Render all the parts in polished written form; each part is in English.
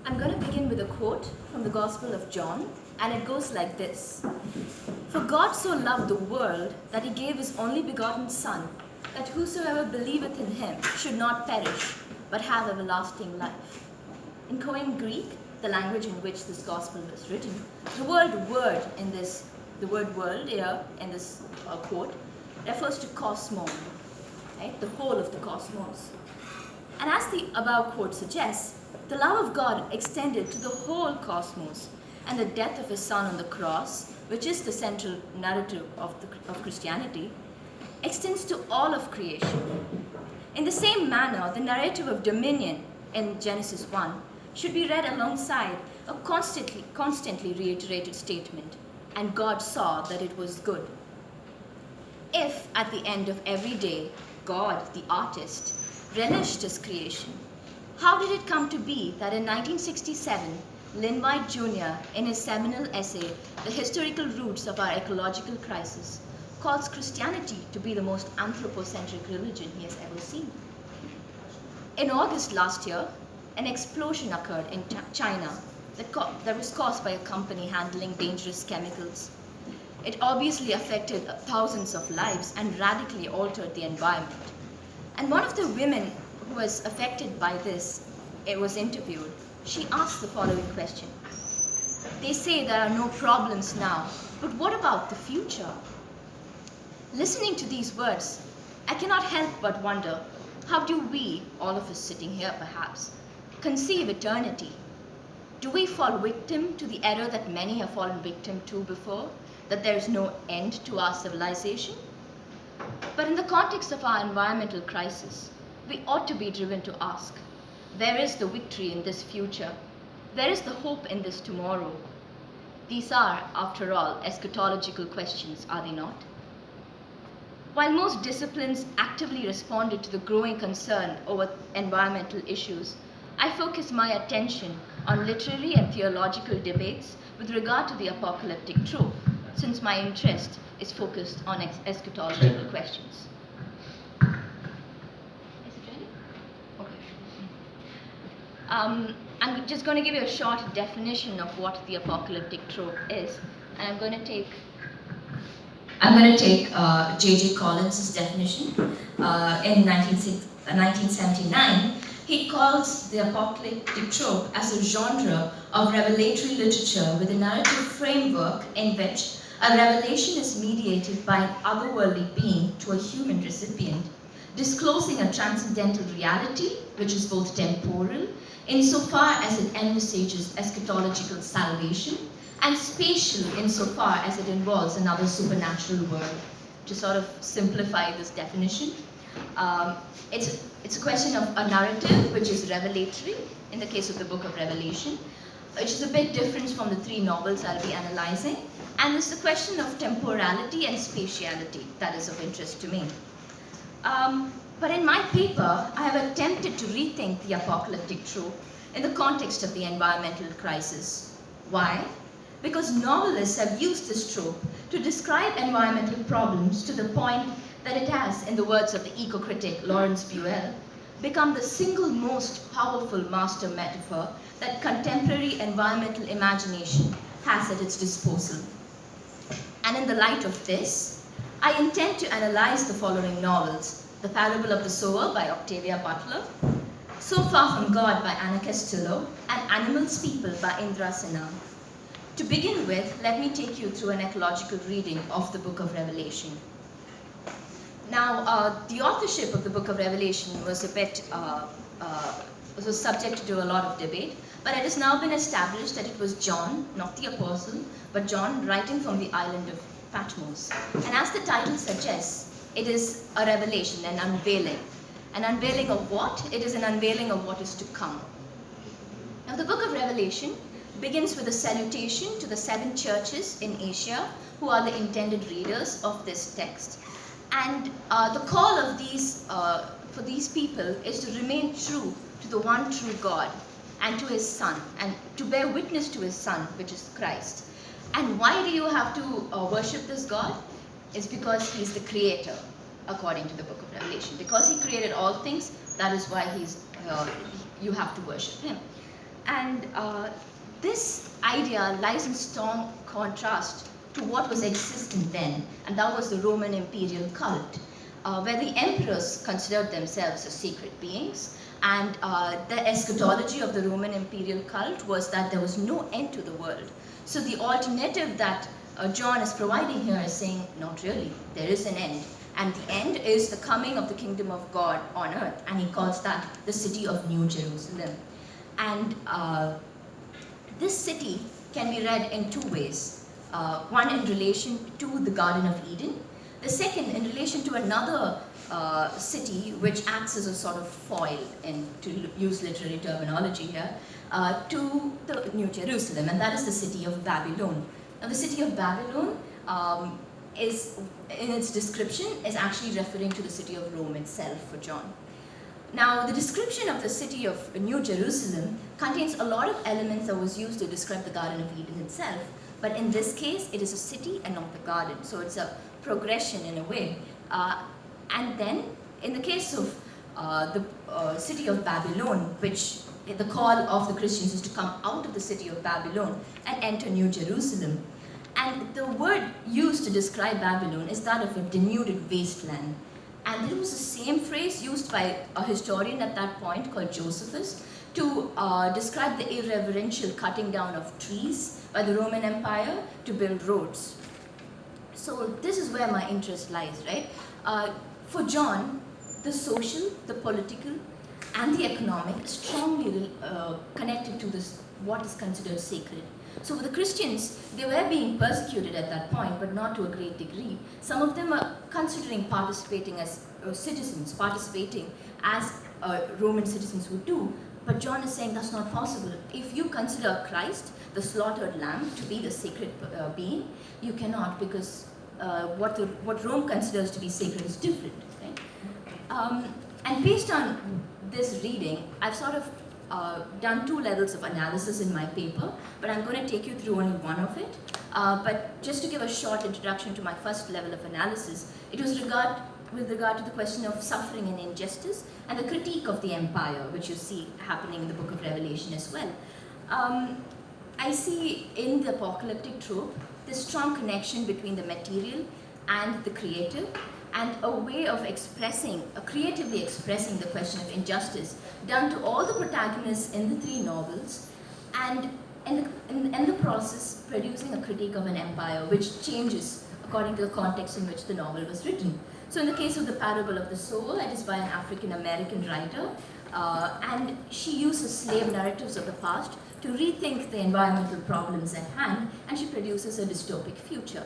I'm going to begin with a quote from the Gospel of John, and it goes like this. For God so loved the world that he gave his only begotten Son, that whosoever believeth in him should not perish, but have everlasting life. In Koine Greek, the language in which this Gospel was written, the word word in this, the word world here in this quote refers to cosmos, right? The whole of the cosmos. And as the above quote suggests, the love of God extended to the whole cosmos, and the death of his Son on the cross, which is the central narrative of Christianity, extends to all of creation. In the same manner, the narrative of dominion in Genesis 1 should be read alongside a constantly reiterated statement, and God saw that it was good. If at the end of every day, God, the artist, relished his creation, how did it come to be that in 1967, Lynn White Jr., in his seminal essay, The Historical Roots of Our Ecological Crisis, calls Christianity to be the most anthropocentric religion he has ever seen? In August last year, an explosion occurred in China that was caused by a company handling dangerous chemicals. It obviously affected thousands of lives and radically altered the environment. And one of the women who was affected by this, it was interviewed. She asked the following question. They say there are no problems now, but what about the future? Listening to these words, I cannot help but wonder, how do we, all of us sitting here perhaps, conceive eternity? Do we fall victim to the error that many have fallen victim to before, that there is no end to our civilization? But in the context of our environmental crisis, we ought to be driven to ask, where is the victory in this future? Where is the hope in this tomorrow? These are, after all, eschatological questions, are they not? While most disciplines actively responded to the growing concern over environmental issues, I focus my attention on literary and theological debates with regard to the apocalyptic trope, since my interest is focused on eschatological questions. I'm just going to give you a short definition of what the apocalyptic trope is, and I'm going to take J.J. Collins' definition. In 1979, he calls the apocalyptic trope as a genre of revelatory literature with a narrative framework in which a revelation is mediated by an otherworldly being to a human recipient, disclosing a transcendental reality, which is both temporal, insofar as it envisages eschatological salvation, and spatial insofar as it involves another supernatural world. To sort of simplify this definition, it's a question of a narrative which is revelatory, in the case of the book of Revelation, which is a bit different from the three novels I'll be analyzing, and it's the question of temporality and spatiality that is of interest to me. But in my paper, I have attempted to rethink the apocalyptic trope in the context of the environmental crisis. Why? Because novelists have used this trope to describe environmental problems to the point that it has, in the words of the eco-critic Lawrence Buell, become the single most powerful master metaphor that contemporary environmental imagination has at its disposal. And in the light of this, I intend to analyze the following novels: The Parable of the Sower by Octavia Butler, So Far from God by Anna Castillo, and Animals People by Indra Sinha. To begin with, let me take you through an ecological reading of the book of Revelation. Now, the authorship of the book of Revelation was was subject to a lot of debate, but it has now been established that it was John, not the apostle, but John writing from the island of Patmos. And as the title suggests, it is a revelation, an unveiling. An unveiling of what? It is an unveiling of what is to come. Now, the book of Revelation begins with a salutation to the 7 churches in Asia who are the intended readers of this text. And the call of for these people is to remain true to the one true God and to his Son, and to bear witness to his Son, which is Christ. And why do you have to worship this God? It's because he's the creator, according to the book of Revelation. Because he created all things, that is why you have to worship him. And this idea lies in strong contrast to what was existent then, and that was the Roman imperial cult, where the emperors considered themselves as sacred beings, and the eschatology of the Roman imperial cult was that there was no end to the world. So the alternative that John is providing here is saying, not really, there is an end. And the end is the coming of the kingdom of God on earth, and he calls that the city of New Jerusalem. And this city can be read in two ways. One in relation to the Garden of Eden, the second in relation to another city which acts as a sort of foil, and to use literary terminology here, to the New Jerusalem, and that is the city of Babylon. Now the city of Babylon is, in its description, is actually referring to the city of Rome itself for John. Now, the description of the city of New Jerusalem contains a lot of elements that was used to describe the Garden of Eden itself, but in this case, it is a city and not the garden, so it's a progression in a way. And then, in the case of the city of Babylon, which the call of the Christians is to come out of the city of Babylon and enter New Jerusalem. And the word used to describe Babylon is that of a denuded wasteland. And it was the same phrase used by a historian at that point called Josephus to describe the irreverential cutting down of trees by the Roman Empire to build roads. So this is where my interest lies, right? For John, the social, the political, and the economic is strongly connected to this, what is considered sacred. So for the Christians, they were being persecuted at that point, but not to a great degree. Some of them are considering participating as citizens, participating as Roman citizens would do. But John is saying that's not possible. If you consider Christ, the slaughtered lamb, to be the sacred being, you cannot, because what Rome considers to be sacred is different. Right? And based on this reading, I've sort of done two levels of analysis in my paper, but I'm going to take you through only one of it. But just to give a short introduction to my first level of analysis, it was with regard to the question of suffering and injustice and the critique of the empire, which you see happening in the book of Revelation as well. I see in the apocalyptic trope this strong connection between the material and the creative, and a way of creatively expressing the question of injustice done to all the protagonists in the three novels, and in the process producing a critique of an empire which changes according to the context in which the novel was written. So in the case of The Parable of the Soul, it is by an African-American writer, and she uses slave narratives of the past to rethink the environmental problems at hand, and she produces a dystopic future.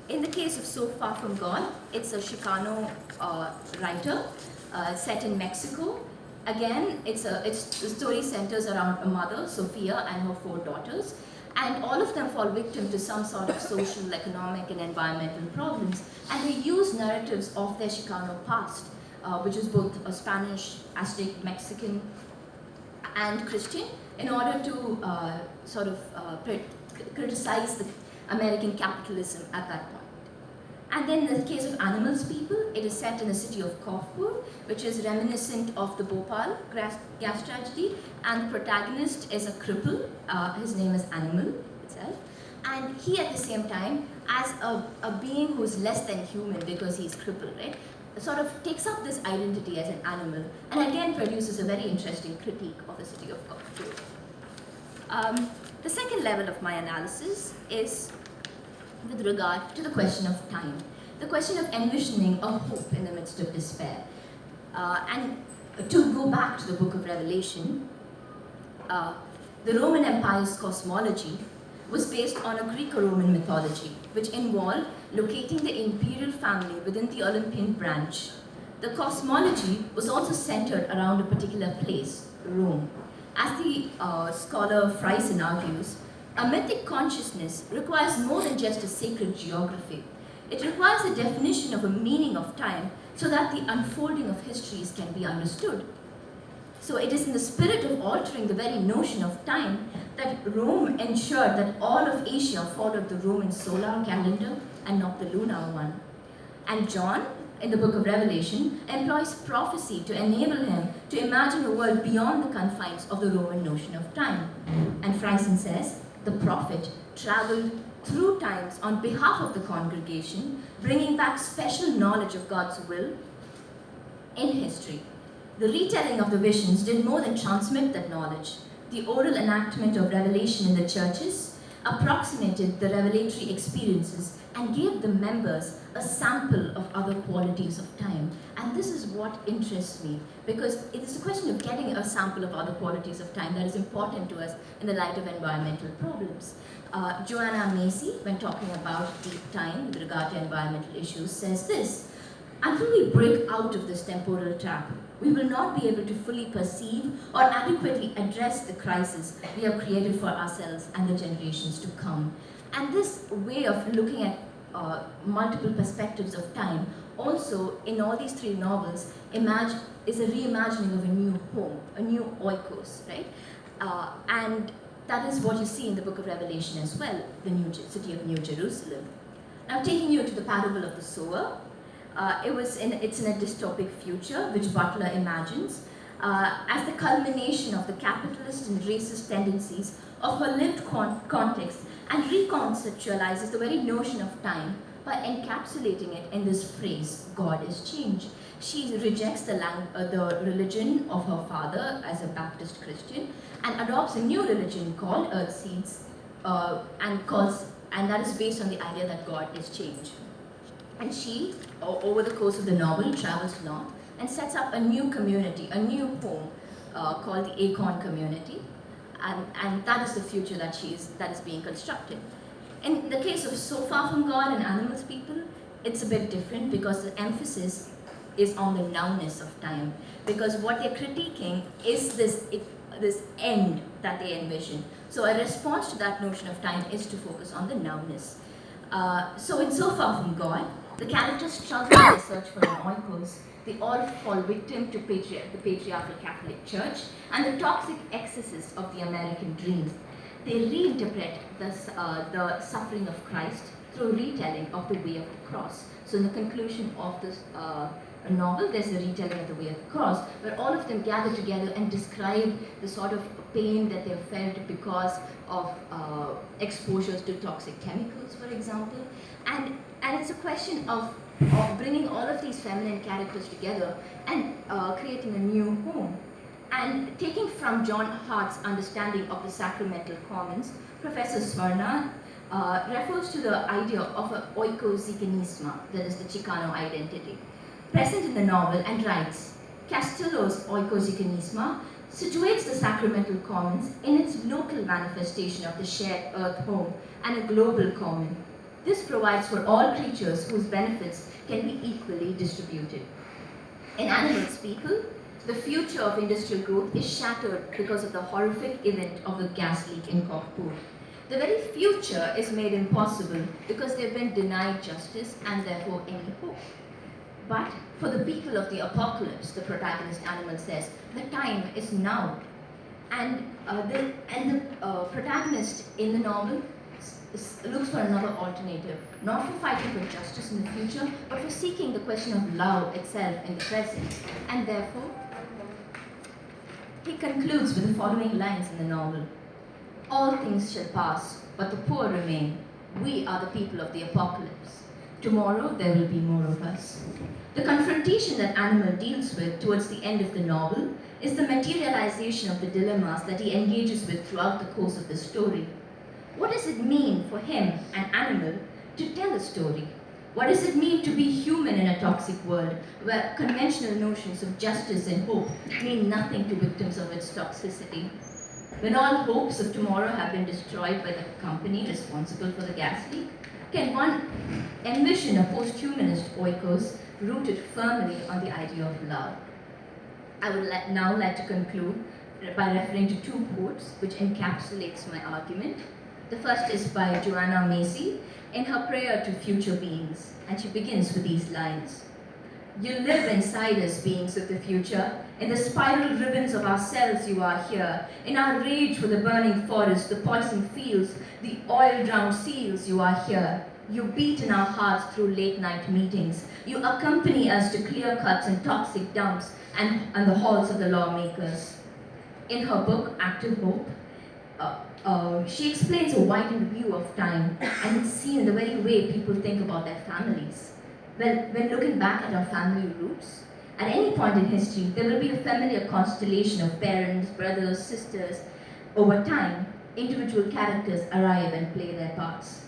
In the case of So Far From God, it's a Chicano writer set in Mexico. Again, the story centers around a mother, Sophia, and her 4 daughters, and all of them fall victim to some sort of social, economic, and environmental problems, and they use narratives of their Chicano past, which is both a Spanish, Aztec, Mexican, and Christian, in order to criticize the American capitalism at that point. And then in the case of Animals People, it is set in the city of Kaufpur, which is reminiscent of the Bhopal gas tragedy, and the protagonist is a cripple. His name is Animal itself, and he at the same time, as a being who is less than human because he's crippled, right, sort of takes up this identity as an animal, and again produces a very interesting critique of the city of Kaufpur. The second level of my analysis is with regard to the question of time, the question of envisioning a hope in the midst of despair. And to go back to the book of Revelation, the Roman Empire's cosmology was based on a Greco-Roman mythology, which involved locating the imperial family within the Olympian branch. The cosmology was also centered around a particular place, Rome. As the scholar Friesen argues, a mythic consciousness requires more than just a sacred geography. It requires a definition of a meaning of time so that the unfolding of histories can be understood. So it is in the spirit of altering the very notion of time that Rome ensured that all of Asia followed the Roman solar calendar and not the lunar one. And John, in the book of Revelation, employs prophecy to enable him to imagine a world beyond the confines of the Roman notion of time. And Friesen says, the prophet traveled through times on behalf of the congregation, bringing back special knowledge of God's will in history. The retelling of the visions did more than transmit that knowledge. The oral enactment of revelation in the churches approximated the revelatory experiences and gave the members a sample of other qualities of time. And this is what interests me, because it is a question of getting a sample of other qualities of time that is important to us in the light of environmental problems. Joanna Macy, when talking about deep time with regard to environmental issues, says this: until we break out of this temporal trap, we will not be able to fully perceive or adequately address the crisis we have created for ourselves and the generations to come. And this way of looking at multiple perspectives of time also, in all these three novels, is a reimagining of a new home, a new oikos, right? And that is what you see in the book of Revelation as well, the new city of New Jerusalem. Now, taking you to the parable of the sower, it's in a dystopic future, which Butler imagines, as the culmination of the capitalist and racist tendencies of her lived context, and reconceptualizes the very notion of time by encapsulating it in this phrase, God is change. She rejects the religion of her father as a Baptist Christian and adopts a new religion called Earthseeds, and that is based on the idea that God is change. And she, over the course of the novel, travels north and sets up a new community, a new home called the Acorn community. And that is the future that is being constructed. In the case of So Far From God and Animals People, it's a bit different because the emphasis is on the nowness of time. Because what they're critiquing is this end that they envision. So a response to that notion of time is to focus on the nowness. So in So Far From God, the characters struggle in their search for an oikos. They all fall victim to the patriarchal Catholic Church and the toxic excesses of the American dream. They reinterpret the suffering of Christ through retelling of the way of the cross. So in the conclusion of this novel, there's a retelling of the way of the cross, where all of them gather together and describe the sort of pain that they've felt because of exposures to toxic chemicals, for example. And it's a question of bringing all of these feminine characters together and creating a new home. And taking from John Hart's understanding of the sacramental commons, Professor Swarna refers to the idea of an oikosikenisma, that is the Chicano identity, present in the novel, and writes, Castillo's oikosikenisma situates the sacramental commons in its local manifestation of the shared earth home and a global common. This provides for all creatures whose benefits can be equally distributed. In Animals People, the future of industrial growth is shattered because of the horrific event of the gas leak in Kochpur. The very future is made impossible because they've been denied justice and therefore any hope. But for the people of the apocalypse, the protagonist animal says, the time is now. And the protagonist in the novel looks for another alternative, not for fighting for justice in the future, but for seeking the question of love itself in the present. And therefore, he concludes with the following lines in the novel. All things shall pass, but the poor remain. We are the people of the apocalypse. Tomorrow there will be more of us. The confrontation that Animal deals with towards the end of the novel is the materialization of the dilemmas that he engages with throughout the course of the story. What does it mean for him, an animal, to tell a story? What does it mean to be human in a toxic world where conventional notions of justice and hope mean nothing to victims of its toxicity? When all hopes of tomorrow have been destroyed by the company responsible for the gas leak, can one envision a post-humanist oikos rooted firmly on the idea of love? I would now like to conclude by referring to two quotes which encapsulates my argument. The first is by Joanna Macy in her prayer to future beings, and she begins with these lines. You live inside us, beings of the future. In the spiral ribbons of ourselves you are here. In our rage for the burning forest, the poisoned fields, the oil-drowned seals, you are here. You beat in our hearts through late-night meetings. You accompany us to clear cuts and toxic dumps and the halls of the lawmakers. In her book, Active Hope, she explains a widened view of time, and it's seen in the very way people think about their families. Well, when looking back at our family roots, at any point in history, there will be a familiar constellation of parents, brothers, sisters. Over time, individual characters arrive and play their parts.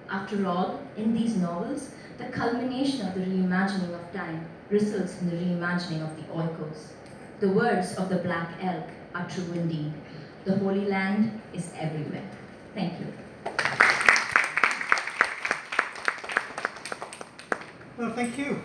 After all, in these novels, the culmination of the reimagining of time results in the reimagining of the oikos. The words of the Black Elk are true indeed. The Holy Land is everywhere. Thank you. Well, thank you.